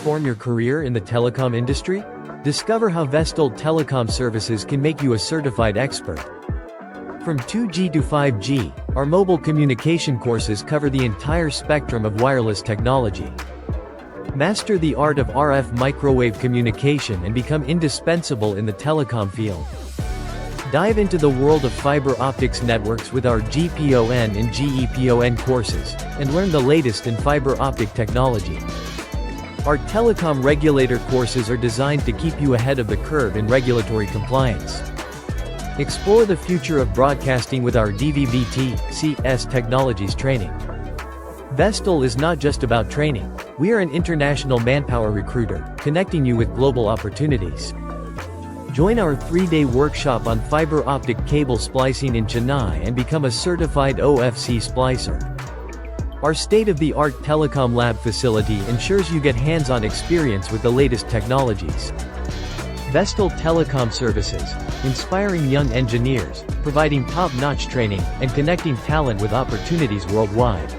transform your career in the telecom industry? Discover how Vestel Telecom Services can make you a certified expert. From 2G to 5G, our mobile communication courses cover the entire spectrum of wireless technology. Master the art of RF microwave communication and become indispensable in the telecom field. Dive into the world of fiber optics networks with our GPON and GEPON courses, and learn the latest in fiber optic technology. Our telecom regulator courses are designed to keep you ahead of the curve in regulatory compliance. Explore the future of broadcasting with our DVB-T/CS technologies training. Vestel is not just about training. We are an international manpower recruiter, connecting you with global opportunities. Join our 3-day workshop on fiber optic cable splicing in Chennai and become a certified OFC splicer. Our state-of-the-art telecom lab facility ensures you get hands-on experience with the latest technologies. Vestel Telecom Services, inspiring young engineers, providing top-notch training, and connecting talent with opportunities worldwide.